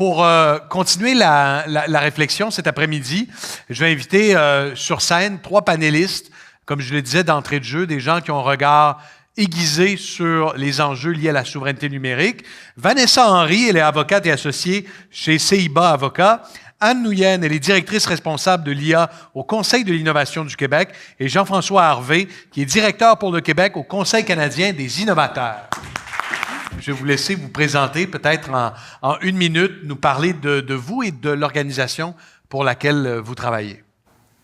pour continuer la réflexion cet après-midi, je vais inviter sur scène 3 panélistes, comme je le disais d'entrée de jeu, des gens qui ont un regard aiguisé sur les enjeux liés à la souveraineté numérique. Vanessa Henry, elle est avocate et associée chez CIBA Avocats. Anne Nguyen, elle est directrice responsable de l'IA au Conseil de l'innovation du Québec. Et Jean-François Harvey, qui est directeur pour le Québec au Conseil canadien des innovateurs. Je vais vous laisser vous présenter, peut-être en 1 minute, nous parler de vous et de l'organisation pour laquelle vous travaillez.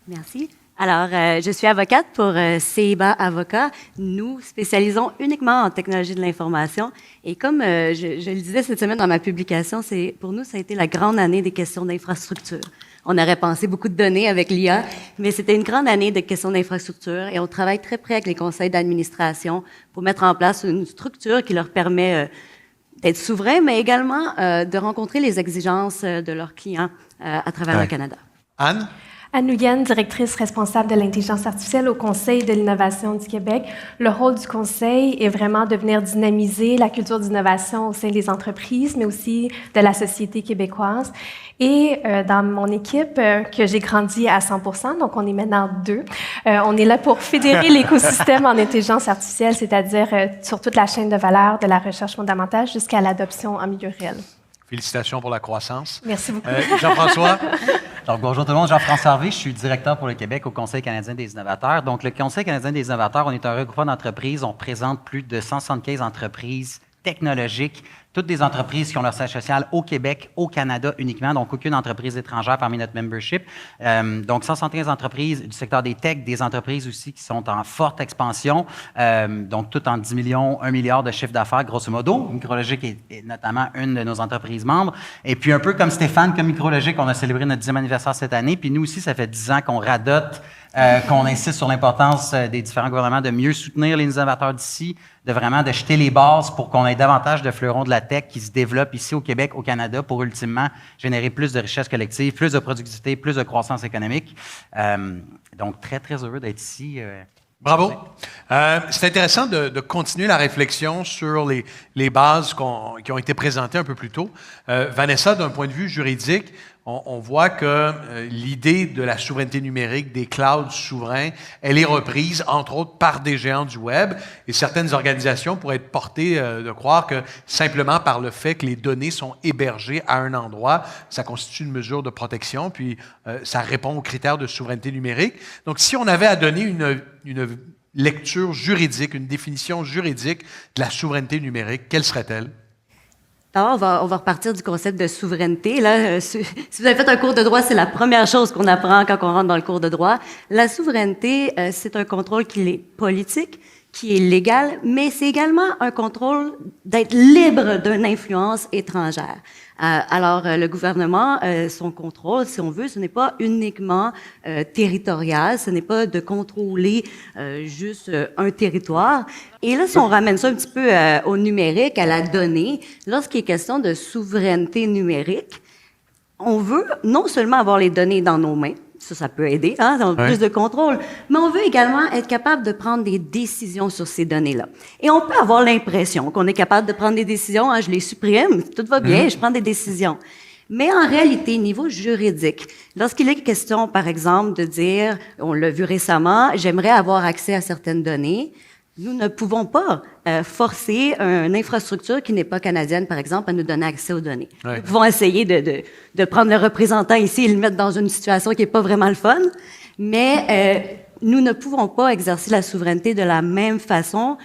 Merci. Alors, je suis avocate pour CIBA Avocats. Nous spécialisons uniquement en technologie de l'information. Et comme je le disais cette semaine dans ma publication, pour nous, ça a été la grande année des questions d'infrastructure. On aurait pensé beaucoup de données avec l'IA, mais c'était une grande année de questions d'infrastructure et on travaille très près avec les conseils d'administration pour mettre en place une structure qui leur permet d'être souverains, mais également de rencontrer les exigences de leurs clients à travers le Canada. Anne? Anne Nguyen, directrice responsable de l'intelligence artificielle au Conseil de l'innovation du Québec. Le rôle du Conseil est vraiment de venir dynamiser la culture d'innovation au sein des entreprises, mais aussi de la société québécoise. Et dans mon équipe, que j'ai grandi à 100%, donc on est maintenant 2, on est là pour fédérer l'écosystème en intelligence artificielle, c'est-à-dire sur toute la chaîne de valeur de la recherche fondamentale jusqu'à l'adoption en milieu réel. Félicitations pour la croissance. Merci beaucoup. Jean-François? Donc, bonjour tout le monde, Jean-François Harvey, je suis directeur pour le Québec au Conseil canadien des innovateurs. Donc, le Conseil canadien des innovateurs, on est un regroupement d'entreprises, on représente plus de 175 entreprises technologiques, toutes des entreprises qui ont leur siège social au Québec, au Canada uniquement, donc aucune entreprise étrangère parmi notre membership. Donc, 175 entreprises du secteur des techs, des entreprises aussi qui sont en forte expansion, donc toutes en 10 millions, 1 milliard de chiffre d'affaires, grosso modo. Micrologique est notamment une de nos entreprises membres. Et puis, un peu comme Stéphane, comme Micrologique, on a célébré notre 10e anniversaire cette année. Puis nous aussi, ça fait 10 ans qu'on radote, qu'on insiste sur l'importance des différents gouvernements de mieux soutenir les innovateurs d'ici, de jeter les bases pour qu'on ait davantage de fleurons de la tech qui se développent ici au Québec, au Canada, pour ultimement générer plus de richesse collective, plus de productivité, plus de croissance économique. Donc, très, très heureux d'être ici. Bravo. C'est intéressant de continuer la réflexion sur les bases qui ont été présentées un peu plus tôt. Vanessa, d'un point de vue juridique, on voit que l'idée de la souveraineté numérique, des clouds souverains, elle est reprise, entre autres, par des géants du Web. Et certaines organisations pourraient être portées de croire que simplement par le fait que les données sont hébergées à un endroit, ça constitue une mesure de protection, puis ça répond aux critères de souveraineté numérique. Donc, si on avait à donner une lecture juridique, une définition juridique de la souveraineté numérique, quelle serait-elle? Alors, on va repartir du concept de souveraineté. Là, si vous avez fait un cours de droit, c'est la première chose qu'on apprend quand on rentre dans le cours de droit. La souveraineté, c'est un contrôle qui est politique, qui est légal, mais c'est également un contrôle d'être libre d'une influence étrangère. Alors, le gouvernement, son contrôle, si on veut, ce n'est pas uniquement territorial, ce n'est pas de contrôler juste un territoire. Et là, si on ramène ça un petit peu au numérique, à la donnée, lorsqu'il est question de souveraineté numérique, on veut non seulement avoir les données dans nos mains, ça peut aider, hein, plus de contrôle. Mais on veut également être capable de prendre des décisions sur ces données-là. Et on peut avoir l'impression qu'on est capable de prendre des décisions, hein, je les supprime, tout va bien, je prends des décisions. Mais en réalité, niveau juridique, lorsqu'il est question, par exemple, de dire, on l'a vu récemment, j'aimerais avoir accès à certaines données, nous ne pouvons pas forcer une infrastructure qui n'est pas canadienne, par exemple, à nous donner accès aux données. Oui. Nous pouvons essayer de prendre le représentant ici et le mettre dans une situation qui n'est pas vraiment le fun, mais nous ne pouvons pas exercer la souveraineté de la même façon.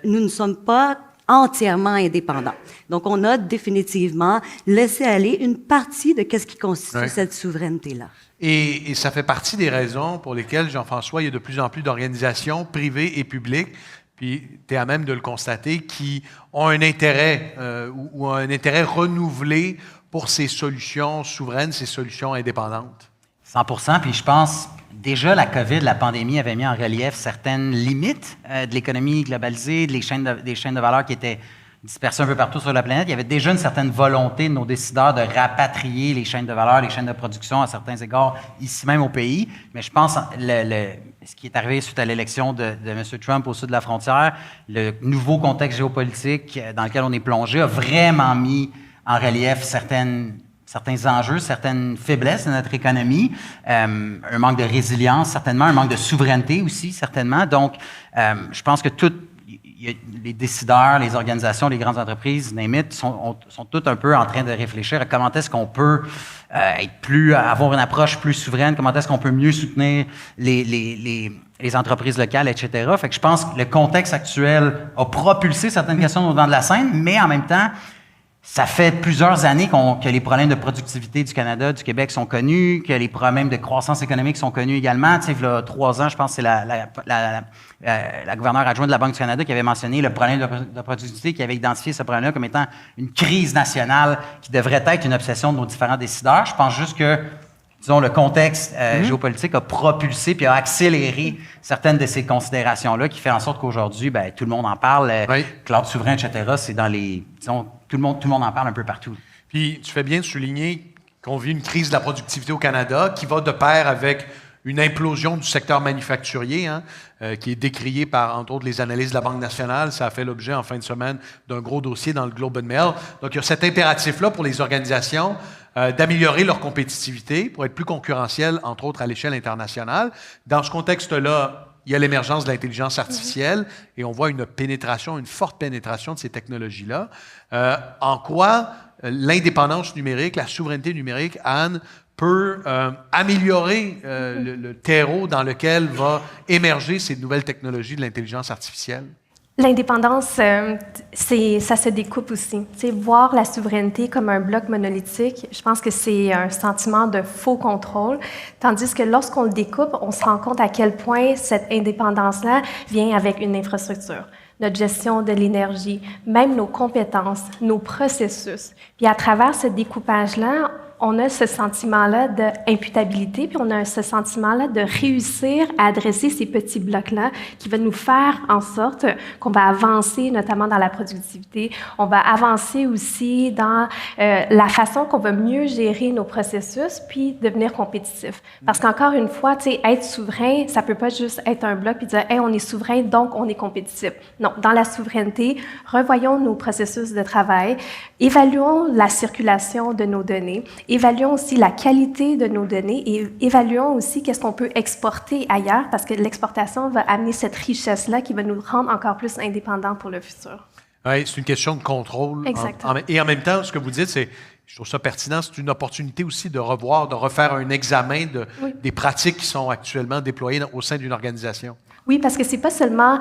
Nous ne sommes pas entièrement indépendants. Donc, on a définitivement laissé aller une partie de ce qui constitue cette souveraineté-là. Et ça fait partie des raisons pour lesquelles, Jean-François, il y a de plus en plus d'organisations privées et publiques, puis tu es à même de le constater, qui ont un intérêt ou un intérêt renouvelé pour ces solutions souveraines, ces solutions indépendantes. 100%, puis je pense, déjà la COVID, la pandémie avait mis en relief certaines limites de l'économie globalisée, des chaînes de valeur qui étaient dispersés un peu partout sur la planète. Il y avait déjà une certaine volonté de nos décideurs de rapatrier les chaînes de valeur, les chaînes de production à certains égards, ici même au pays. Mais je pense ce qui est arrivé suite à l'élection de M. Trump au sud de la frontière, le nouveau contexte géopolitique dans lequel on est plongé a vraiment mis en relief certaines certains enjeux, certaines faiblesses de notre économie, un manque de résilience, certainement, un manque de souveraineté aussi, certainement. Donc, je pense que les décideurs, les organisations, les grandes entreprises, name it, sont toutes un peu en train de réfléchir à comment est-ce qu'on peut avoir une approche plus souveraine, comment est-ce qu'on peut mieux soutenir les entreprises locales, etc. Fait que je pense que le contexte actuel a propulsé certaines questions au devant de la scène, mais en même temps, ça fait plusieurs années que les problèmes de productivité du Canada, du Québec sont connus, que les problèmes de croissance économique sont connus également. Tu sais, il y a 3 ans, je pense que c'est la gouverneure adjointe de la Banque du Canada qui avait mentionné le problème de productivité, qui avait identifié ce problème-là comme étant une crise nationale qui devrait être une obsession de nos différents décideurs. Je pense juste que, disons, le contexte géopolitique a propulsé puis a accéléré certaines de ces considérations-là, qui fait en sorte qu'aujourd'hui, ben, tout le monde en parle. Cloud souverain, etc., c'est dans les... Disons, tout le monde en parle un peu partout. Puis, tu fais bien de souligner qu'on vit une crise de la productivité au Canada qui va de pair avec une implosion du secteur manufacturier, qui est décriée par, entre autres, les analyses de la Banque nationale. Ça a fait l'objet, en fin de semaine, d'un gros dossier dans le Globe and Mail. Donc, il y a cet impératif-là pour les organisations d'améliorer leur compétitivité pour être plus concurrentielles, entre autres, à l'échelle internationale. Dans ce contexte-là, il y a l'émergence de l'intelligence artificielle et on voit une forte pénétration de ces technologies-là. En quoi l'indépendance numérique, la souveraineté numérique, Anne, peut améliorer le terreau dans lequel va émerger ces nouvelles technologies de l'intelligence artificielle? L'indépendance, ça se découpe aussi. Tu sais, voir la souveraineté comme un bloc monolithique, je pense que c'est un sentiment de faux contrôle, tandis que lorsqu'on le découpe, on se rend compte à quel point cette indépendance-là vient avec une infrastructure. Notre gestion de l'énergie, même nos compétences, nos processus. Puis à travers ce découpage-là, on a ce sentiment-là d'imputabilité, puis on a ce sentiment-là de réussir à adresser ces petits blocs-là qui va nous faire en sorte qu'on va avancer, notamment dans la productivité. On va avancer aussi dans la façon qu'on va mieux gérer nos processus, puis devenir compétitif. Parce qu'encore une fois, tu sais, être souverain, ça peut pas juste être un bloc puis dire « Hey, on est souverain, donc on est compétitif ». Non, dans la souveraineté, revoyons nos processus de travail, évaluons la circulation de nos données, évaluons aussi la qualité de nos données et évaluons aussi qu'est-ce qu'on peut exporter ailleurs parce que l'exportation va amener cette richesse-là qui va nous rendre encore plus indépendants pour le futur. Oui, c'est une question de contrôle. Exactement. Et en même temps, ce que vous dites, je trouve ça pertinent, c'est une opportunité aussi de refaire un examen des pratiques qui sont actuellement déployées au sein d'une organisation. Oui, parce que c'est pas seulement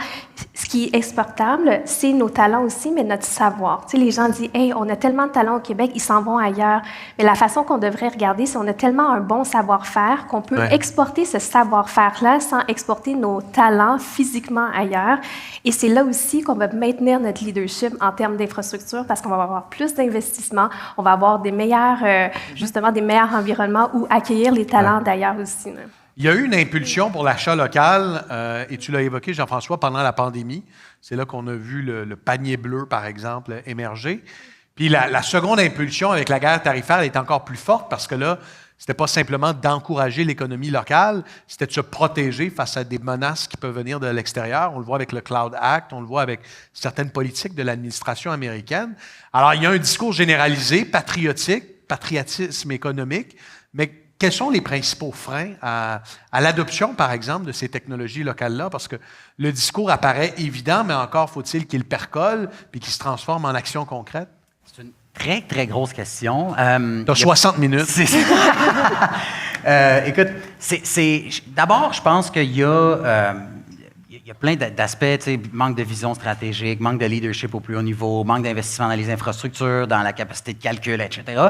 ce qui est exportable, c'est nos talents aussi, mais notre savoir. Tu sais, les gens disent, hey, on a tellement de talents au Québec, ils s'en vont ailleurs. Mais la façon qu'on devrait regarder, c'est qu'on a tellement un bon savoir-faire qu'on peut exporter ce savoir-faire-là sans exporter nos talents physiquement ailleurs. Et c'est là aussi qu'on va maintenir notre leadership en termes d'infrastructure parce qu'on va avoir plus d'investissements, on va avoir des meilleurs, justement, des meilleurs environnements où accueillir les talents d'ailleurs aussi. Là. Il y a eu une impulsion pour l'achat local, et tu l'as évoqué, Jean-François, pendant la pandémie. C'est là qu'on a vu le panier bleu, par exemple, émerger. Puis la seconde impulsion avec la guerre tarifaire elle est encore plus forte parce que là, c'était pas simplement d'encourager l'économie locale, c'était de se protéger face à des menaces qui peuvent venir de l'extérieur. On le voit avec le Cloud Act, on le voit avec certaines politiques de l'administration américaine. Alors, il y a un discours généralisé, patriotisme économique, mais quels sont les principaux freins à l'adoption, par exemple, de ces technologies locales-là? Parce que le discours apparaît évident, mais encore faut-il qu'il percole puis qu'il se transforme en action concrète? C'est une très, très grosse question. Tu as 60 minutes. Écoute, d'abord, je pense qu'il y a... Il y a plein d'aspects, tu sais, manque de vision stratégique, manque de leadership au plus haut niveau, manque d'investissement dans les infrastructures, dans la capacité de calcul, etc.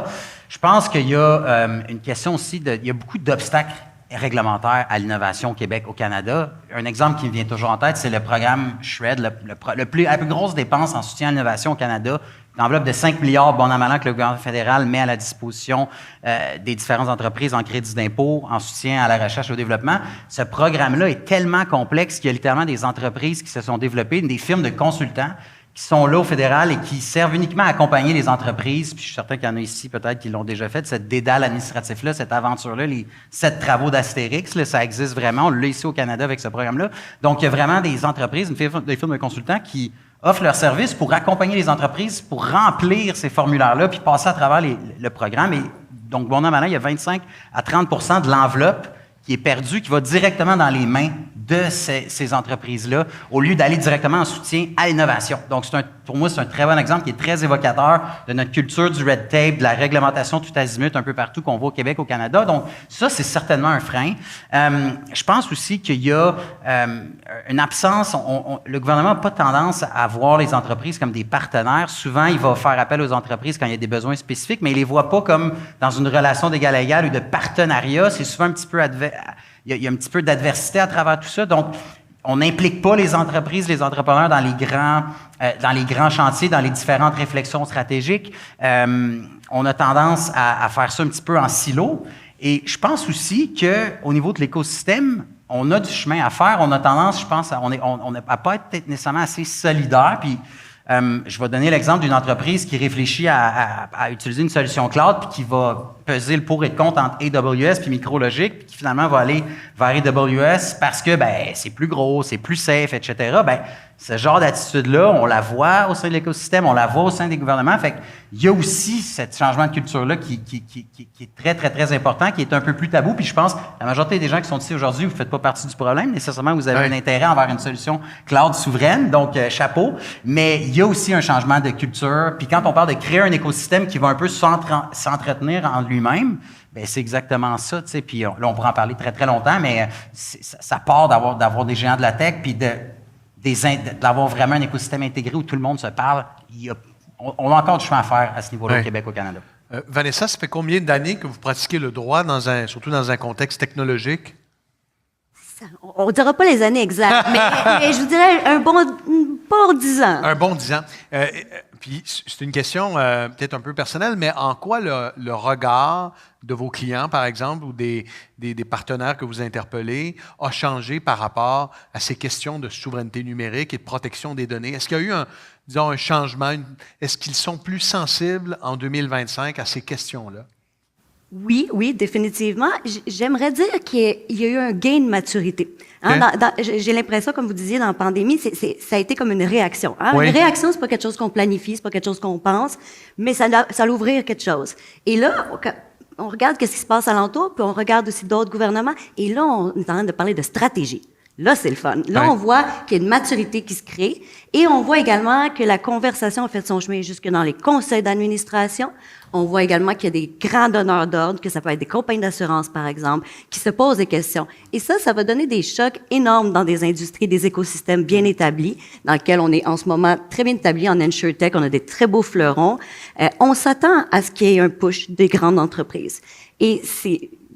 Je pense qu'il y a une question aussi il y a beaucoup d'obstacles réglementaires à l'innovation au Québec, au Canada. Un exemple qui me vient toujours en tête, c'est le programme SHRED, la plus grosse dépense en soutien à l'innovation au Canada. Une enveloppe de 5 milliards, bon an mal an, que le gouvernement fédéral met à la disposition des différentes entreprises en crédit d'impôt, en soutien à la recherche et au développement. Ce programme-là est tellement complexe qu'il y a littéralement des entreprises qui se sont développées, des firmes de consultants qui sont là au fédéral et qui servent uniquement à accompagner les entreprises. Puis je suis certain qu'il y en a ici peut-être qui l'ont déjà fait, cette dédale administratif-là, cette aventure-là, les 7 travaux d'Astérix, là, ça existe vraiment. On l'a ici au Canada avec ce programme-là. Donc, il y a vraiment des entreprises, des firmes de consultants qui offrent leurs services pour accompagner les entreprises, pour remplir ces formulaires-là, puis passer à travers le programme. Et Donc, bon an, mal an, il y a 25 à 30 de l'enveloppe qui est perdue, qui va directement dans les mains de ces entreprises-là, au lieu d'aller directement en soutien à l'innovation. Donc, pour moi, c'est un très bon exemple qui est très évocateur de notre culture du red tape, de la réglementation tout azimut un peu partout qu'on voit au Québec, au Canada. Donc, ça, c'est certainement un frein. Je pense aussi qu'il y a une absence. Le gouvernement n'a pas tendance à voir les entreprises comme des partenaires. Souvent, il va faire appel aux entreprises quand il y a des besoins spécifiques, mais il ne les voit pas comme dans une relation d'égal à égal ou de partenariat. C'est souvent un petit peu il y a un petit peu d'adversité à travers tout ça. Donc, on n'implique pas les entreprises, les entrepreneurs dans les grands chantiers, dans les différentes réflexions stratégiques. On a tendance à faire ça un petit peu en silo. Et je pense aussi qu'au niveau de l'écosystème, on a du chemin à faire. On a tendance, je pense, à pas être peut-être nécessairement assez solidaire. Puis, je vais donner l'exemple d'une entreprise qui réfléchit à utiliser une solution cloud puis qui va peser le pour et le contre entre AWS puis MicroLogic, puis qui finalement va aller vers AWS parce que c'est plus gros, c'est plus safe, etc. Ce genre d'attitude-là, on la voit au sein de l'écosystème, on la voit au sein des gouvernements. Fait qu'il y a aussi ce changement de culture-là qui est très, très, très important, qui est un peu plus tabou. Puis je pense, la majorité des gens qui sont ici aujourd'hui, vous ne faites pas partie du problème. Nécessairement, vous avez un intérêt envers une solution cloud souveraine, donc chapeau. Mais il y a aussi un changement de culture. Puis quand on parle de créer un écosystème qui va un peu s'entretenir en lui-même, c'est exactement ça, tu sais. Puis là, on pourra en parler très, très longtemps, mais ça part d'avoir des géants de la tech, puis d'avoir vraiment un écosystème intégré où tout le monde se parle. On a encore du chemin à faire à ce niveau-là au Québec, au Canada. Vanessa, ça fait combien d'années que vous pratiquez le droit, surtout dans un contexte technologique? On ne dira pas les années exactes, mais je vous dirais un bon 10 ans. Un bon 10 ans. Puis, c'est une question peut-être un peu personnelle, mais en quoi le regard de vos clients, par exemple, ou des partenaires que vous interpellez, a changé par rapport à ces questions de souveraineté numérique et de protection des données? Est-ce qu'il y a eu un changement? Est-ce qu'ils sont plus sensibles en 2025 à ces questions-là? Oui, définitivement. J'aimerais dire qu'il y a eu un gain de maturité. J'ai l'impression, comme vous disiez, dans la pandémie, ça a été comme une réaction. Oui. Une réaction, c'est pas quelque chose qu'on planifie, c'est pas quelque chose qu'on pense, mais ça va ouvrir quelque chose. Et là, on regarde ce qui se passe alentour, puis on regarde aussi d'autres gouvernements, et là, on est en train de parler de stratégie. Là, c'est le fun. Là, on voit qu'il y a une maturité qui se crée et on voit également que la conversation a fait son chemin jusque dans les conseils d'administration. On voit également qu'il y a des grands donneurs d'ordre, que ça peut être des compagnies d'assurance, par exemple, qui se posent des questions. Et ça va donner des chocs énormes dans des industries, des écosystèmes bien établis, dans lesquels on est en ce moment très bien établi en InsurTech. On a des très beaux fleurons. On s'attend à ce qu'il y ait un push des grandes entreprises. Et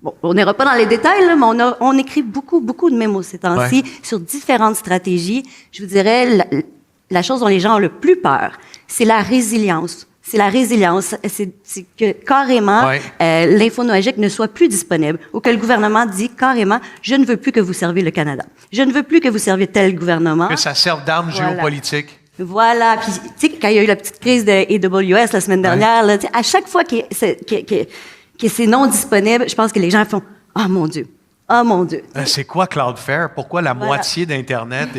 bon, on n'ira pas dans les détails, là, mais on écrit beaucoup de mémos ces temps-ci sur différentes stratégies. Je vous dirais, la chose dont les gens ont le plus peur, c'est la résilience. C'est que carrément, l'infonuagique ne soit plus disponible ou que le gouvernement dit carrément, je ne veux plus que vous serviez le Canada. Je ne veux plus que vous serviez tel gouvernement. Que ça serve d'arme géopolitique. Voilà. Puis, tu sais, quand il y a eu la petite crise de AWS la semaine dernière, là, à chaque fois que c'est non disponible, je pense que les gens font « Oh mon Dieu! Oh mon Dieu! » C'est quoi Cloudflare? Pourquoi la moitié d'Internet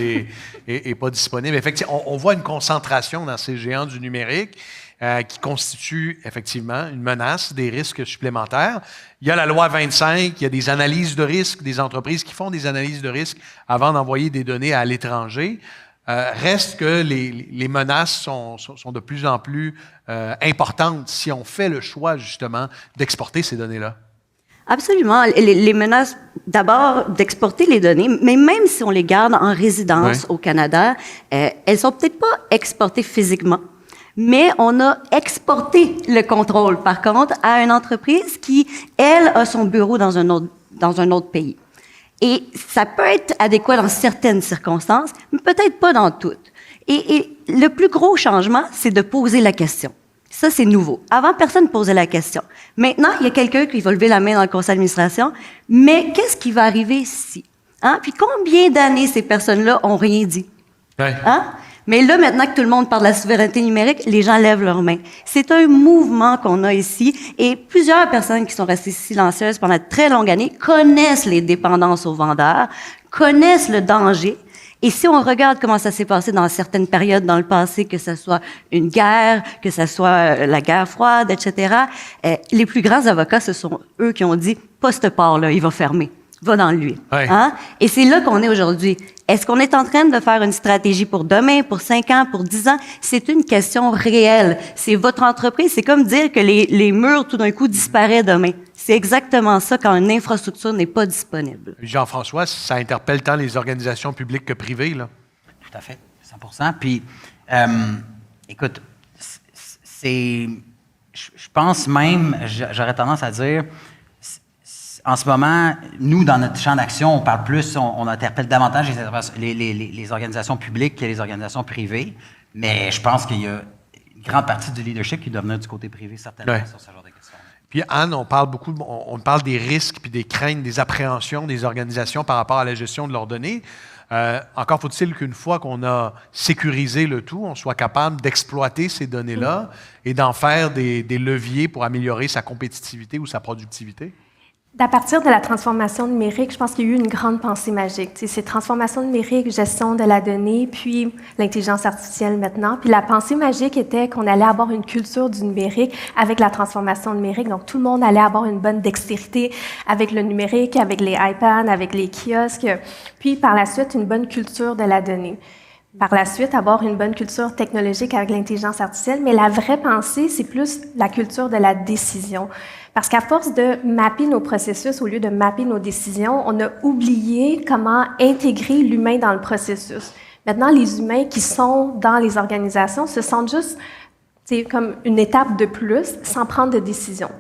est pas disponible? Effectivement, on voit une concentration dans ces géants du numérique qui constitue effectivement une menace, des risques supplémentaires. Il y a la loi 25, il y a des analyses de risques, des entreprises qui font des analyses de risques avant d'envoyer des données à l'étranger. Reste que les menaces sont de plus en plus importantes si on fait le choix, justement, d'exporter ces données-là. Absolument. Les menaces, d'abord, d'exporter les données, mais même si on les garde en résidence au Canada, elles sont peut-être pas exportées physiquement, mais on a exporté le contrôle, par contre, à une entreprise qui, elle, a son bureau dans un autre pays. Et ça peut être adéquat dans certaines circonstances, mais peut-être pas dans toutes. Et le plus gros changement, c'est de poser la question. Ça, c'est nouveau. Avant, personne ne posait la question. Maintenant, il y a quelqu'un qui va lever la main dans le conseil d'administration, mais qu'est-ce qui va arriver si? Puis combien d'années ces personnes-là ont rien dit? Mais là, maintenant que tout le monde parle de la souveraineté numérique, les gens lèvent leurs mains. C'est un mouvement qu'on a ici et plusieurs personnes qui sont restées silencieuses pendant de très longues années connaissent les dépendances aux vendeurs, connaissent le danger Et si on regarde comment ça s'est passé dans certaines périodes dans le passé, que ce soit une guerre, que ce soit la guerre froide, etc., les plus grands avocats, ce sont eux qui ont dit « pas ce port-là, il va fermer, va dans lui Ouais. Hein? Et c'est là qu'on est aujourd'hui. Est-ce qu'on est en train de faire une stratégie pour demain, pour 5 ans, pour 10 ans? C'est une question réelle. C'est votre entreprise. C'est comme dire que les murs, tout d'un coup, disparaissent demain. C'est exactement ça quand une infrastructure n'est pas disponible. Jean-François, ça interpelle tant les organisations publiques que privées, là. Tout à fait, 100%. Puis, écoute, je pense même, j'aurais tendance à dire, en ce moment, nous, dans notre champ d'action, on parle plus, on interpelle davantage les organisations publiques que les organisations privées, mais je pense qu'il y a une grande partie du leadership qui doit venir du côté privé, certainement, Ouais. sur ce genre de questions. Puis Anne, on parle beaucoup, on parle des risques puis des craintes, des appréhensions des organisations par rapport à la gestion de leurs données. Encore faut-il qu'une fois qu'on a sécurisé le tout, on soit capable d'exploiter ces données-là et d'en faire des leviers pour améliorer sa compétitivité ou sa productivité. À partir de la transformation numérique, je pense qu'il y a eu une grande pensée magique. Tu sais, c'est transformation numérique, gestion de la donnée, puis l'intelligence artificielle maintenant. Puis la pensée magique était qu'on allait avoir une culture du numérique avec la transformation numérique. Donc, tout le monde allait avoir une bonne dextérité avec le numérique, avec les iPads, avec les kiosques. Puis, par la suite, une bonne culture de la donnée. Par la suite, avoir une bonne culture technologique avec l'intelligence artificielle. Mais la vraie pensée, c'est plus la culture de la décision. Parce qu'à force de mapper nos processus au lieu de mapper nos décisions, on a oublié comment intégrer l'humain dans le processus. Maintenant, les humains qui sont dans les organisations se sentent juste comme une étape de plus sans prendre de décision.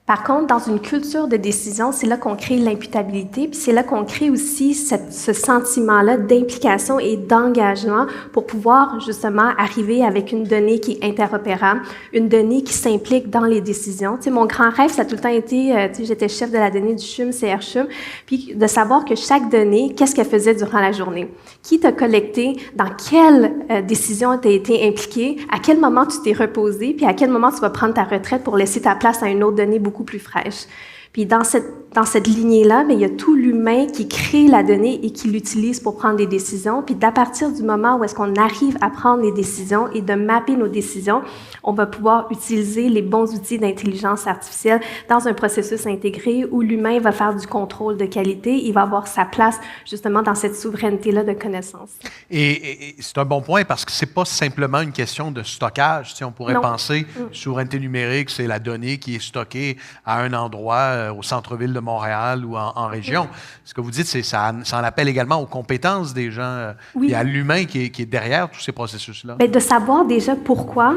Par contre, dans une culture de décision, c'est là qu'on crée l'imputabilité, puis c'est là qu'on crée aussi ce sentiment-là d'implication et d'engagement pour pouvoir justement arriver avec une donnée qui est interopérable, une donnée qui s'implique dans les décisions. Tu sais, mon grand rêve, ça a tout le temps été, tu sais, j'étais chef de la donnée du CHUM, CRCHUM, puis de savoir que chaque donnée, qu'est-ce qu'elle faisait durant la journée, qui t'a collecté, dans quelle décision tu as été impliqué, à quel moment tu t'es reposé, puis à quel moment tu vas prendre ta retraite pour laisser ta place à une autre donnée beaucoup plus fraîche. Puis dans cette lignée-là, bien, il y a tout l'humain qui crée la donnée et qui l'utilise pour prendre des décisions. Puis d'à partir du moment où est-ce qu'on arrive à prendre les décisions et de mapper nos décisions, on va pouvoir utiliser les bons outils d'intelligence artificielle dans un processus intégré où l'humain va faire du contrôle de qualité. Il va avoir sa place justement dans cette souveraineté-là de connaissances. Et c'est un bon point parce que c'est pas simplement une question de stockage. Tu sais, on pourrait Non. penser souveraineté numérique, c'est la donnée qui est stockée à un endroit au centre-ville de Montréal ou en région. Ce que vous dites, c'est ça en appelle également aux compétences des gens Oui. et à l'humain qui est derrière tous ces processus-là. Bien, de savoir déjà pourquoi,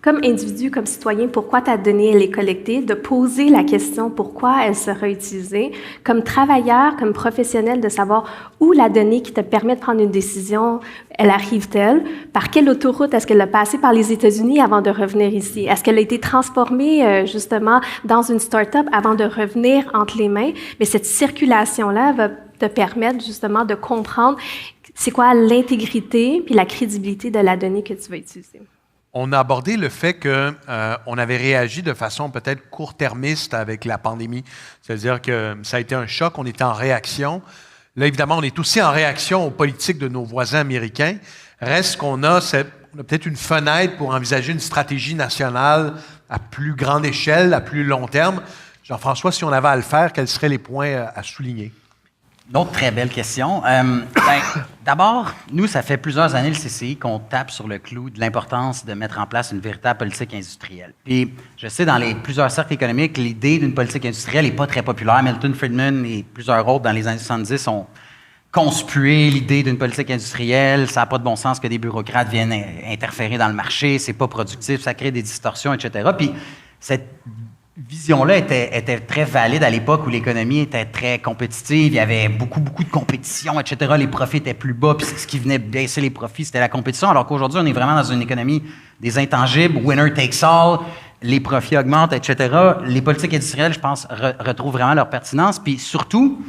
comme individu, comme citoyen, pourquoi ta donnée elle est collectée, de poser la question pourquoi elle sera utilisée, comme travailleur, comme professionnel, de savoir où la donnée qui te permet de prendre une décision, elle arrive-t-elle, par quelle autoroute est-ce qu'elle a passé par les États-Unis avant de revenir ici, est-ce qu'elle a été transformée justement dans une start-up avant de revenir entre les mains, mais cette circulation-là va te permettre justement de comprendre c'est quoi l'intégrité puis la crédibilité de la donnée que tu vas utiliser. On a abordé le fait qu'on avait réagi de façon peut-être court-termiste avec la pandémie. C'est-à-dire que ça a été un choc, on était en réaction. Là, évidemment, on est aussi en réaction aux politiques de nos voisins américains. Reste qu'on a peut-être une fenêtre pour envisager une stratégie nationale à plus grande échelle, à plus long terme. Jean-François, si on avait à le faire, quels seraient les points à souligner? Une autre très belle question. D'abord, nous, ça fait plusieurs années, le CCI, qu'on tape sur le clou de l'importance de mettre en place une véritable politique industrielle. Puis, je sais, dans plusieurs cercles économiques, l'idée d'une politique industrielle n'est pas très populaire. Milton Friedman et plusieurs autres, dans les années 70, ont conspué l'idée d'une politique industrielle. Ça n'a pas de bon sens que des bureaucrates viennent interférer dans le marché. C'est pas productif, ça crée des distorsions, etc. Puis, cette vision-là était très valide à l'époque où l'économie était très compétitive. Il y avait beaucoup de compétition, etc. Les profits étaient plus bas, puis ce qui venait baisser les profits, c'était la compétition. Alors qu'aujourd'hui, on est vraiment dans une économie des intangibles, winner takes all, les profits augmentent, etc. Les politiques industrielles, je pense, retrouvent vraiment leur pertinence. Puis surtout,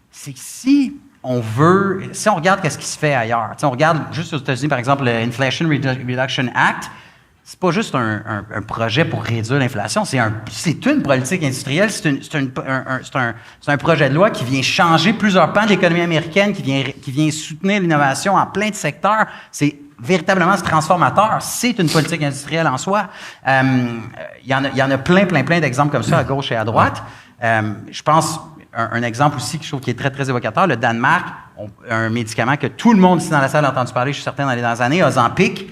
c'est que si on regarde ce qui se fait ailleurs, on regarde juste aux États-Unis, par exemple, le Inflation Reduction Act, c'est pas juste un projet pour réduire l'inflation, c'est une politique industrielle, c'est un projet de loi qui vient changer plusieurs pans de l'économie américaine, qui vient soutenir l'innovation en plein de secteurs. C'est véritablement transformateur. C'est une politique industrielle en soi. Il y en a plein d'exemples comme ça à gauche et à droite. Je pense un exemple aussi que je trouve qui est très, très évocateur, le Danemark, un médicament que tout le monde ici dans la salle a entendu parler, je suis certain, dans les dernières années, Ozempic.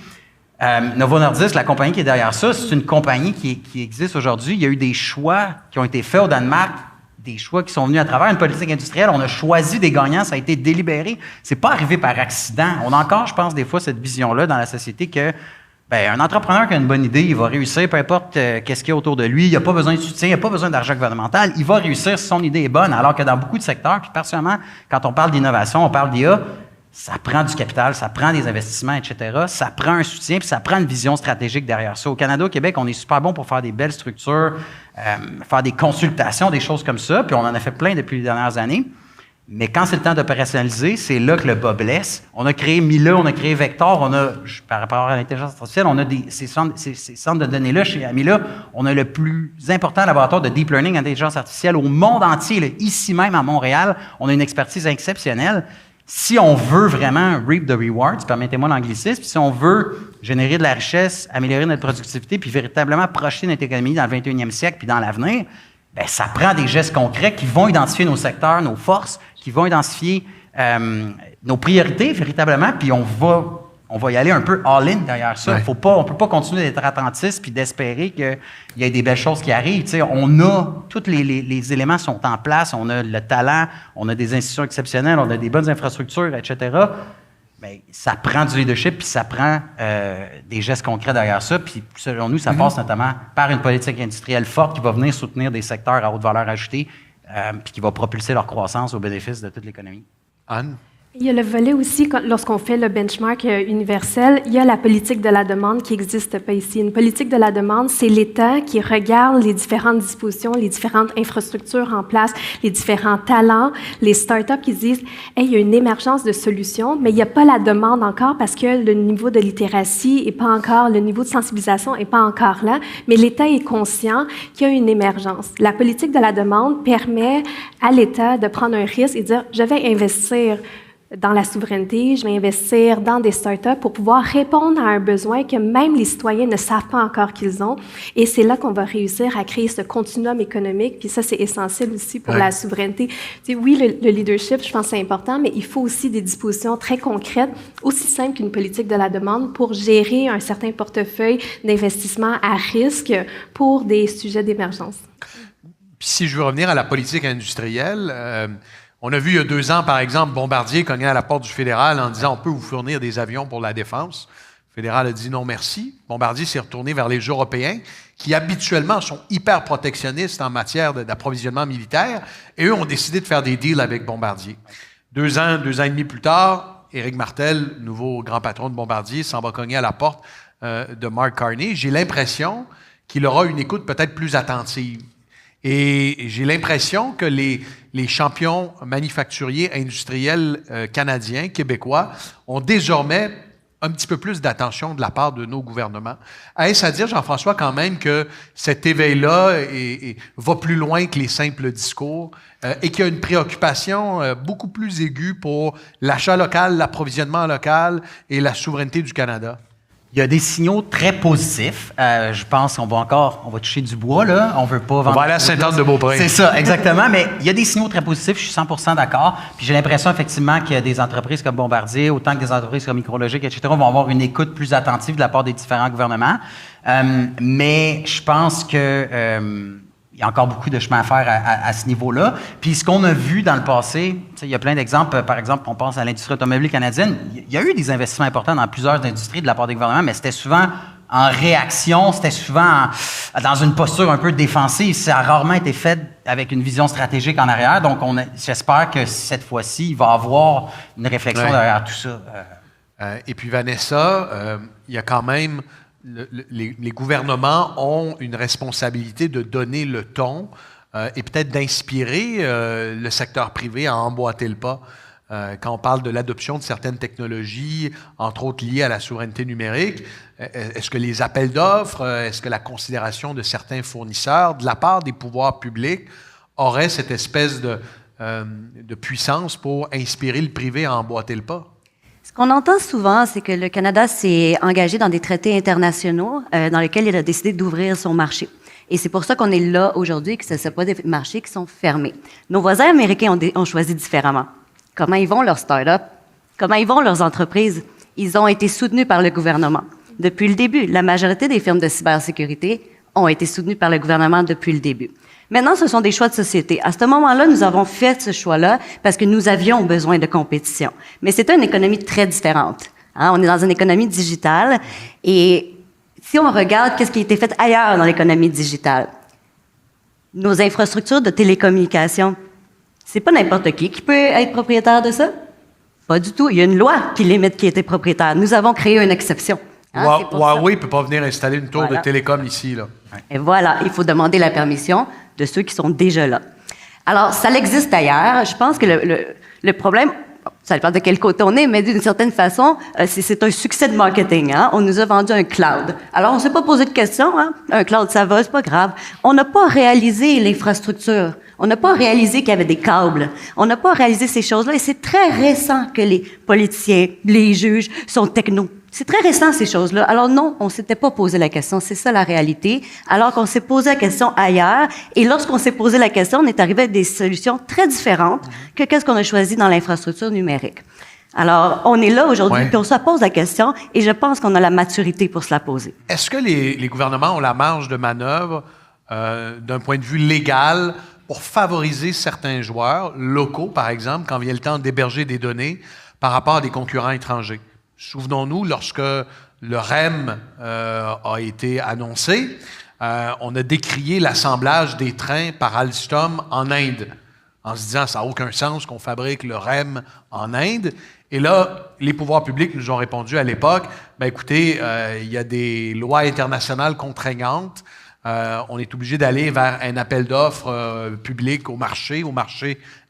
Novo Nordisk, la compagnie qui est derrière ça, c'est une compagnie qui existe aujourd'hui. Il y a eu des choix qui ont été faits au Danemark, des choix qui sont venus à travers une politique industrielle. On a choisi des gagnants, ça a été délibéré. C'est pas arrivé par accident. On a encore, je pense, des fois cette vision-là dans la société que un entrepreneur qui a une bonne idée, il va réussir, peu importe qu'est-ce qu'il y a autour de lui. Il n'a pas besoin de soutien, il n'a pas besoin d'argent gouvernemental. Il va réussir si son idée est bonne. Alors que dans beaucoup de secteurs, puis particulièrement quand on parle d'innovation, on parle d'IA, ça prend du capital, ça prend des investissements, etc. Ça prend un soutien, puis ça prend une vision stratégique derrière ça. Au Canada, au Québec, on est super bon pour faire des belles structures, faire des consultations, des choses comme ça, puis on en a fait plein depuis les dernières années. Mais quand c'est le temps d'opérationnaliser, c'est là que le bas blesse. On a créé Mila, on a créé Vector, par rapport à l'intelligence artificielle, on a ces centres de données-là chez Mila. On a le plus important laboratoire de deep learning intelligence artificielle au monde entier. Là, ici même à Montréal, on a une expertise exceptionnelle. Si on veut vraiment reap the rewards, permettez-moi l'anglicisme, si on veut générer de la richesse, améliorer notre productivité, puis véritablement projeter notre économie dans le 21e siècle puis dans l'avenir, ça prend des gestes concrets qui vont identifier nos secteurs, nos forces, qui vont identifier nos priorités véritablement, puis on va y aller un peu all-in derrière ça. On ne peut pas continuer d'être attentiste puis d'espérer qu'il y ait des belles choses qui arrivent. T'sais, on a, tous les éléments sont en place, on a le talent, on a des institutions exceptionnelles, on a des bonnes infrastructures, etc. Mais ça prend du leadership puis ça prend des gestes concrets derrière ça. Puis selon nous, ça passe notamment par une politique industrielle forte qui va venir soutenir des secteurs à haute valeur ajoutée puis qui va propulser leur croissance au bénéfice de toute l'économie. Anne? Il y a le volet aussi, lorsqu'on fait le benchmark universel, il y a la politique de la demande qui n'existe pas ici. Une politique de la demande, c'est l'État qui regarde les différentes dispositions, les différentes infrastructures en place, les différents talents, les startups qui disent « Hey, il y a une émergence de solutions, mais il n'y a pas la demande encore parce que le niveau de littératie n'est pas encore, le niveau de sensibilisation n'est pas encore là, mais l'État est conscient qu'il y a une émergence. » La politique de la demande permet à l'État de prendre un risque et de dire « Je vais investir dans la souveraineté, je vais investir dans des startups pour pouvoir répondre à un besoin que même les citoyens ne savent pas encore qu'ils ont. » Et c'est là qu'on va réussir à créer ce continuum économique. Puis ça, c'est essentiel aussi pour la souveraineté. Tu sais, oui, le leadership, je pense que c'est important, mais il faut aussi des dispositions très concrètes, aussi simples qu'une politique de la demande pour gérer un certain portefeuille d'investissement à risque pour des sujets d'émergence. Puis si je veux revenir à la politique industrielle, on a vu il y a 2 ans, par exemple, Bombardier cogner à la porte du fédéral en disant « On peut vous fournir des avions pour la défense ». Le fédéral a dit « Non, merci ». Bombardier s'est retourné vers les Européens, qui habituellement sont hyper protectionnistes en matière d'approvisionnement militaire, et eux ont décidé de faire des deals avec Bombardier. 2 ans et demi plus tard, Éric Martel, nouveau grand patron de Bombardier, s'en va cogner à la porte de Mark Carney. J'ai l'impression qu'il aura une écoute peut-être plus attentive. Et j'ai l'impression que les champions manufacturiers industriels canadiens, québécois, ont désormais un petit peu plus d'attention de la part de nos gouvernements. Est-ce à dire, Jean-François, quand même, que cet éveil-là va plus loin que les simples discours et qu'il y a une préoccupation beaucoup plus aiguë pour l'achat local, l'approvisionnement local et la souveraineté du Canada? Il y a des signaux très positifs. Je pense qu'on va toucher du bois, là. On veut pas vendre. On va aller à Sainte-Anne-de-Beaupré. C'est ça, exactement. Mais il y a des signaux très positifs. Je suis 100% d'accord. Puis j'ai l'impression, effectivement, qu'il y a des entreprises comme Bombardier, autant que des entreprises comme Micrologique, etc., vont avoir une écoute plus attentive de la part des différents gouvernements. Mais je pense que il y a encore beaucoup de chemin à faire à ce niveau-là. Puis ce qu'on a vu dans le passé, il y a plein d'exemples. Par exemple, on pense à l'industrie automobile canadienne. Il y a eu des investissements importants dans plusieurs industries de la part des gouvernements, mais c'était souvent en réaction, c'était souvent dans une posture un peu défensive. Ça a rarement été fait avec une vision stratégique en arrière. Donc, j'espère que cette fois-ci, il va y avoir une réflexion derrière tout ça. Et puis, Vanessa, il y a quand même... Les gouvernements ont une responsabilité de donner le ton et peut-être d'inspirer le secteur privé à emboîter le pas. quand on parle de l'adoption de certaines technologies, entre autres liées à la souveraineté numérique. Est-ce que les appels d'offres, est-ce que la considération de certains fournisseurs, de la part des pouvoirs publics, aurait cette espèce de puissance pour inspirer le privé à emboîter le pas? Ce qu'on entend souvent, c'est que le Canada s'est engagé dans des traités internationaux dans lesquels il a décidé d'ouvrir son marché. Et c'est pour ça qu'on est là aujourd'hui, que ce ne sont pas des marchés qui sont fermés. Nos voisins américains ont choisi différemment. Comment ils vont leurs start-up? Comment ils vont leurs entreprises? Ils ont été soutenus par le gouvernement. Depuis le début, la majorité des firmes de cybersécurité ont été soutenues par le gouvernement depuis le début. Maintenant, ce sont des choix de société. À ce moment-là, nous avons fait ce choix-là parce que nous avions besoin de compétition. Mais c'est une économie très différente. Hein? On est dans une économie digitale et si on regarde qu'est-ce qui a été fait ailleurs dans l'économie digitale, nos infrastructures de télécommunications, c'est pas n'importe qui peut être propriétaire de ça. Pas du tout. Il y a une loi qui limite qui était propriétaire. Nous avons créé une exception. Hein, Huawei ne peut pas venir installer une tour de télécom ici, là. Et voilà, il faut demander la permission de ceux qui sont déjà là. Alors, ça existe ailleurs. Je pense que le problème, ça dépend de quel côté on est, mais d'une certaine façon, c'est un succès de marketing. Hein? On nous a vendu un cloud. Alors, on ne s'est pas posé de questions. Hein? Un cloud, ça va, c'est pas grave. On n'a pas réalisé l'infrastructure. On n'a pas réalisé qu'il y avait des câbles. On n'a pas réalisé ces choses-là. Et c'est très récent que les politiciens, les juges sont techno. C'est très récent, ces choses-là. Alors non, on s'était pas posé la question. C'est ça, la réalité. Alors qu'on s'est posé la question ailleurs. Et lorsqu'on s'est posé la question, on est arrivé à des solutions très différentes que qu'est-ce qu'on a choisi dans l'infrastructure numérique. Alors, on est là aujourd'hui, puis on se pose la question, et je pense qu'on a la maturité pour se la poser. Est-ce que les gouvernements ont la marge de manœuvre d'un point de vue légal pour favoriser certains joueurs locaux, par exemple, quand vient le temps d'héberger des données par rapport à des concurrents étrangers? Souvenons-nous, lorsque le REM a été annoncé, on a décrié l'assemblage des trains par Alstom en Inde, en se disant ça n'a aucun sens qu'on fabrique le REM en Inde. Et là, les pouvoirs publics nous ont répondu à l'époque, ben écoutez, il y a des lois internationales contraignantes. On est obligé d'aller vers un appel d'offres public au marché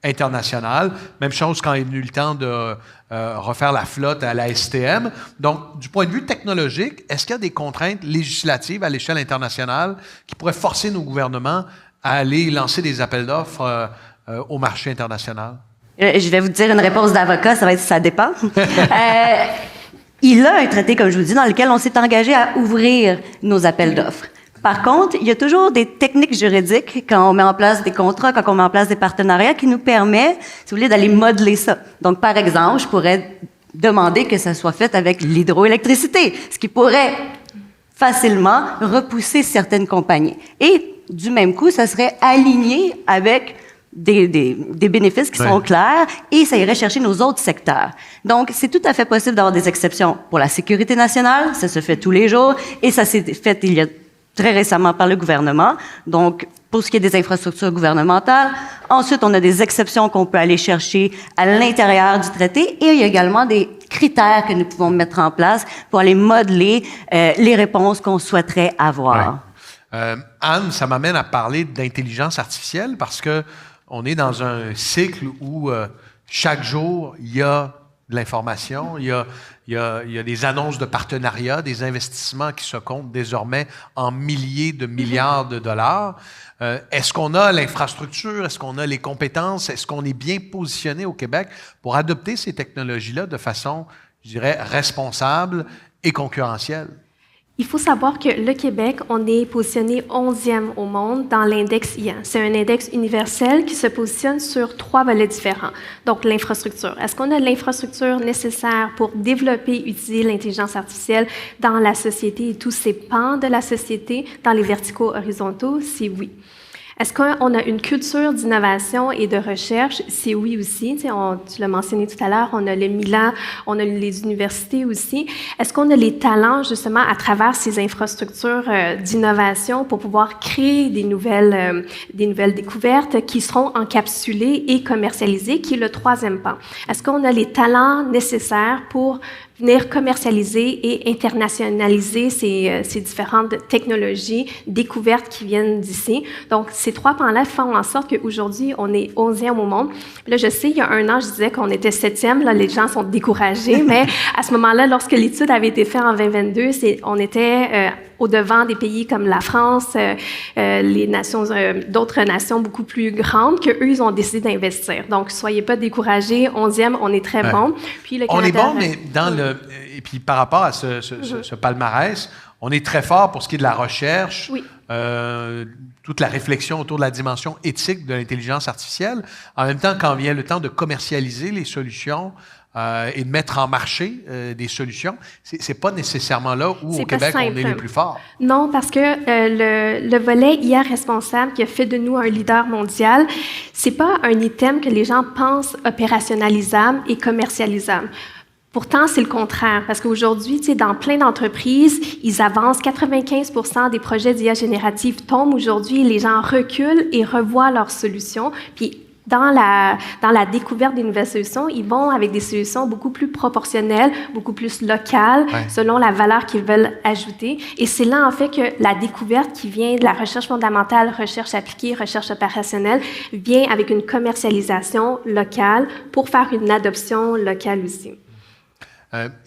international. Même chose quand est venu le temps de refaire la flotte à la STM. Donc, du point de vue technologique, est-ce qu'il y a des contraintes législatives à l'échelle internationale qui pourraient forcer nos gouvernements à aller lancer des appels d'offres au marché international? Je vais vous dire une réponse d'avocat, ça va être ça dépend. Il y a un traité, comme je vous dis, dans lequel on s'est engagé à ouvrir nos appels d'offres. Par contre, il y a toujours des techniques juridiques quand on met en place des contrats, quand on met en place des partenariats qui nous permettent, si vous voulez, d'aller modeler ça. Donc, par exemple, je pourrais demander que ça soit fait avec l'hydroélectricité, ce qui pourrait facilement repousser certaines compagnies. Et, du même coup, ça serait aligné avec des bénéfices qui sont clairs et ça irait chercher nos autres secteurs. Donc, c'est tout à fait possible d'avoir des exceptions pour la sécurité nationale, ça se fait tous les jours et ça s'est fait il y a très récemment par le gouvernement. Donc, pour ce qui est des infrastructures gouvernementales. Ensuite, on a des exceptions qu'on peut aller chercher à l'intérieur du traité et il y a également des critères que nous pouvons mettre en place pour aller modeler les réponses qu'on souhaiterait avoir. Anne, ça m'amène à parler d'intelligence artificielle parce que on est dans un cycle où chaque jour, il y a de l'information, il y a des annonces de partenariats, des investissements qui se comptent désormais en milliers de milliards de dollars. Est-ce qu'on a l'infrastructure? Est-ce qu'on a les compétences? Est-ce qu'on est bien positionné au Québec pour adopter ces technologies-là de façon, je dirais, responsable et concurrentielle? Il faut savoir que le Québec, on est positionné 11e au monde dans l'index IA. C'est un index universel qui se positionne sur 3 volets différents. Donc, l'infrastructure. Est-ce qu'on a l'infrastructure nécessaire pour développer, utiliser l'intelligence artificielle dans la société et tous ces pans de la société, dans les verticaux horizontaux? C'est oui. Est-ce qu'on a une culture d'innovation et de recherche? C'est oui aussi. Tu l'as mentionné tout à l'heure, on a le Milan, on a les universités aussi. Est-ce qu'on a les talents, justement, à travers ces infrastructures d'innovation pour pouvoir créer des nouvelles découvertes qui seront encapsulées et commercialisées, qui est le 3e pan? Est-ce qu'on a les talents nécessaires pour venir commercialiser et internationaliser ces différentes technologies découvertes qui viennent d'ici. Donc, ces 3 pans-là font en sorte qu'aujourd'hui, on est 11e au monde. Là, je sais, il y a 1 an, je disais qu'on était 7e. Là, les gens sont découragés, mais à ce moment-là, lorsque l'étude avait été faite en 2022, on était au-devant des pays comme la France, les nations, d'autres nations beaucoup plus grandes, qu'eux, ils ont décidé d'investir. Donc, soyez pas découragés. 11e, on est très bon. Puis le Canada, on est bon, mais dans et puis par rapport à ce palmarès, on est très fort pour ce qui est de la recherche, oui. Toute la réflexion autour de la dimension éthique de l'intelligence artificielle. En même temps, quand vient le temps de commercialiser les solutions et de mettre en marché des solutions, c'est pas nécessairement là où, au Québec, on est les plus forts. Non, parce que le volet IA responsable qui a fait de nous un leader mondial, c'est pas un item que les gens pensent opérationnalisable et commercialisable. Pourtant, c'est le contraire, parce qu'aujourd'hui, tu sais, dans plein d'entreprises, ils avancent, 95% des projets d'IA générative tombent aujourd'hui, les gens reculent et revoient leurs solutions, puis dans la découverte des nouvelles solutions, ils vont avec des solutions beaucoup plus proportionnelles, beaucoup plus locales, selon la valeur qu'ils veulent ajouter. Et c'est là, en fait, que la découverte qui vient de la recherche fondamentale, recherche appliquée, recherche opérationnelle, vient avec une commercialisation locale pour faire une adoption locale aussi.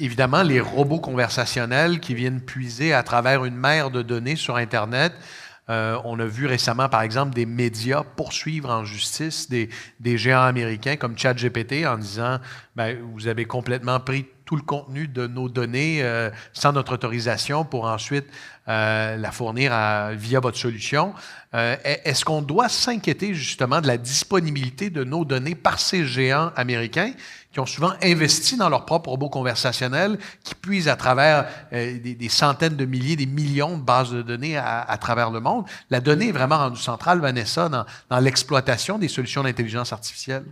Évidemment, les robots conversationnels qui viennent puiser à travers une mer de données sur Internet. On a vu récemment, par exemple, des médias poursuivre en justice des géants américains comme ChatGPT en disant « Vous avez complètement pris tout le contenu de nos données sans notre autorisation pour ensuite la fournir via votre solution. » Est-ce qu'on doit s'inquiéter justement de la disponibilité de nos données par ces géants américains qui ont souvent investi dans leur propre robot conversationnel, qui puisent à travers des centaines de milliers, des millions de bases de données à travers le monde? La donnée est vraiment rendue centrale, Vanessa, dans l'exploitation des solutions d'intelligence artificielle.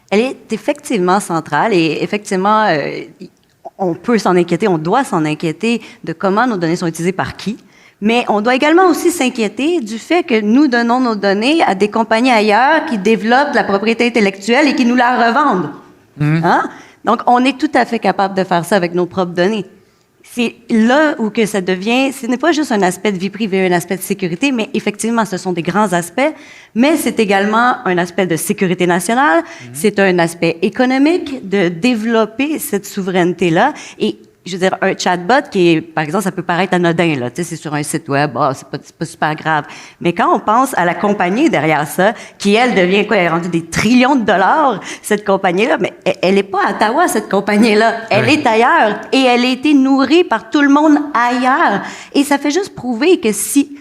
Elle est effectivement centrale et effectivement, on peut s'en inquiéter, on doit s'en inquiéter de comment nos données sont utilisées par qui. Mais on doit également aussi s'inquiéter du fait que nous donnons nos données à des compagnies ailleurs qui développent de la propriété intellectuelle et qui nous la revendent. Hein? Donc, on est tout à fait capable de faire ça avec nos propres données. C'est là où que ça devient, ce n'est pas juste un aspect de vie privée, un aspect de sécurité, mais effectivement, ce sont des grands aspects, mais c'est également un aspect de sécurité nationale, c'est un aspect économique de développer cette souveraineté-là. Et je veux dire, un chatbot qui est, par exemple, ça peut paraître anodin, là, tu sais, c'est sur un site web, c'est pas super grave. Mais quand on pense à la compagnie derrière ça, qui, elle, devient quoi? Elle est rendue des trillions de dollars, cette compagnie-là, mais elle est pas à Ottawa, cette compagnie-là. Elle est ailleurs. Et elle a été nourrie par tout le monde ailleurs. Et ça fait juste prouver que si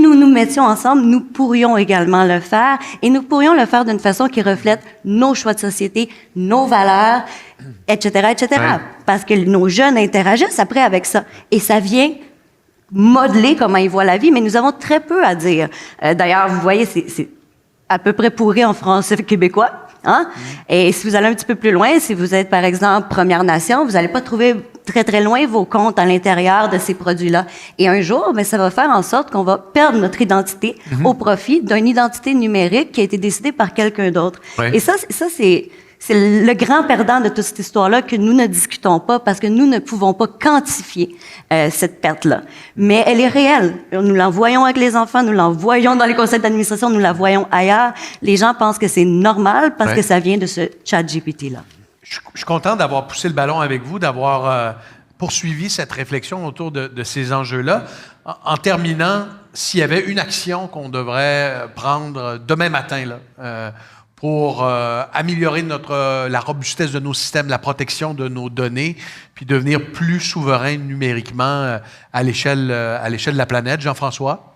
nous nous mettions ensemble, nous pourrions également le faire, et nous pourrions le faire d'une façon qui reflète nos choix de société, nos valeurs, etc., etc. Ouais. Parce que nos jeunes interagissent après avec ça. Et ça vient modeler comment ils voient la vie, mais nous avons très peu à dire. D'ailleurs, vous voyez, c'est à peu près pourri en français québécois. Hein? Et si vous allez un petit peu plus loin, si vous êtes, par exemple, Première Nation, vous n'allez pas trouver très, très loin vos comptes à l'intérieur de ces produits-là. Et un jour, bien, ça va faire en sorte qu'on va perdre notre identité au profit d'une identité numérique qui a été décidée par quelqu'un d'autre. Ouais. Et ça c'est le grand perdant de toute cette histoire-là que nous ne discutons pas parce que nous ne pouvons pas quantifier cette perte-là. Mais elle est réelle. Nous l'en voyons avec les enfants, nous l'en voyons dans les conseils d'administration, nous la voyons ailleurs. Les gens pensent que c'est normal parce que ça vient de ce ChatGPT-là. Je suis content d'avoir poussé le ballon avec vous, d'avoir poursuivi cette réflexion autour de ces enjeux-là. En terminant, s'il y avait une action qu'on devrait prendre demain matin, là, pour améliorer la robustesse de nos systèmes, la protection de nos données, puis devenir plus souverain numériquement à l'échelle de la planète. Jean-François?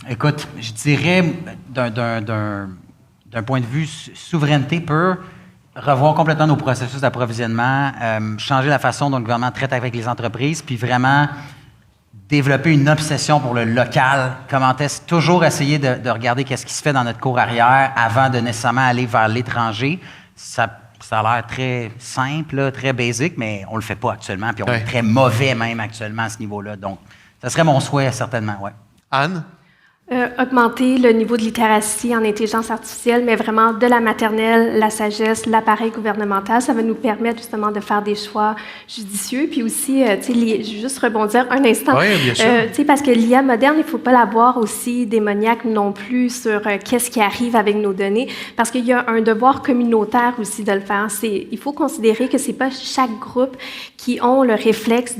Écoute, je dirais, d'un point de vue souveraineté pure, revoir complètement nos processus d'approvisionnement, changer la façon dont le gouvernement traite avec les entreprises, puis vraiment développer une obsession pour le local, toujours essayer de regarder qu'est-ce qui se fait dans notre cour arrière avant de nécessairement aller vers l'étranger. Ça a l'air très simple, là, très basique, mais on le fait pas actuellement, puis on est très mauvais même actuellement à ce niveau-là. Donc, ça serait mon souhait, certainement, ouais. Anne? Augmenter le niveau de littératie en intelligence artificielle, mais vraiment de la maternelle, la sagesse, l'appareil gouvernemental, ça va nous permettre justement de faire des choix judicieux. Puis aussi, tu sais, je vais juste rebondir un instant. Oui, bien sûr. Tu sais, parce que l'IA moderne, il ne faut pas la voir aussi démoniaque non plus sur qu'est-ce qui arrive avec nos données, parce qu'il y a un devoir communautaire aussi de le faire. Il faut considérer que c'est pas chaque groupe qui ont le réflexe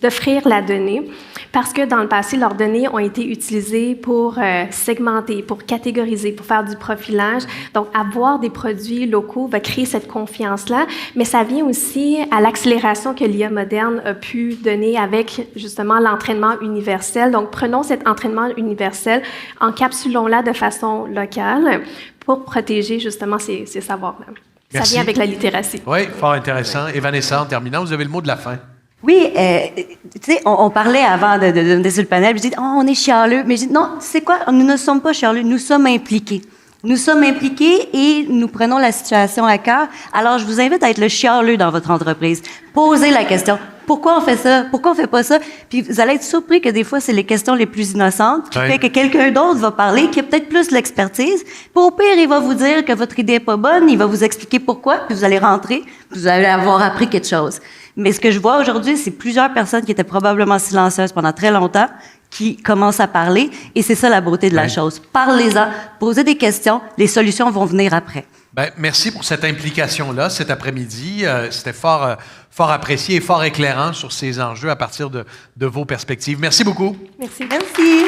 d'offrir la donnée, parce que dans le passé, leurs données ont été utilisées pour segmenter, pour catégoriser, pour faire du profilage. Donc, avoir des produits locaux va créer cette confiance-là, mais ça vient aussi à l'accélération que l'IA moderne a pu donner avec, justement, l'entraînement universel. Donc, prenons cet entraînement universel, encapsulons-la de façon locale pour protéger, justement, ces savoirs-là. Ça Merci. vient avec la littératie. Oui, fort intéressant. Et Vanessa, en terminant, vous avez le mot de la fin. Oui, tu sais, on parlait avant de venir sur le panel, je dis, oh, on est chialeux. Mais je dis, non, c'est quoi? Nous ne sommes pas chialeux, nous sommes impliqués. Nous sommes impliqués et nous prenons la situation à cœur. Alors, je vous invite à être le chialeux dans votre entreprise. Posez la question. Pourquoi on fait ça? Pourquoi on fait pas ça? Puis vous allez être surpris que des fois, c'est les questions les plus innocentes qui fait que quelqu'un d'autre va parler, qui a peut-être plus l'expertise. Puis au pire, il va vous dire que votre idée est pas bonne, il va vous expliquer pourquoi, puis vous allez rentrer, puis vous allez avoir appris quelque chose. Mais ce que je vois aujourd'hui, c'est plusieurs personnes qui étaient probablement silencieuses pendant très longtemps, qui commencent à parler, et c'est ça la beauté de la chose. Parlez-en, posez des questions, les solutions vont venir après. Bien, merci pour cette implication-là cet après-midi. C'était fort apprécié et fort éclairant sur ces enjeux à partir de vos perspectives. Merci beaucoup. Merci. Merci.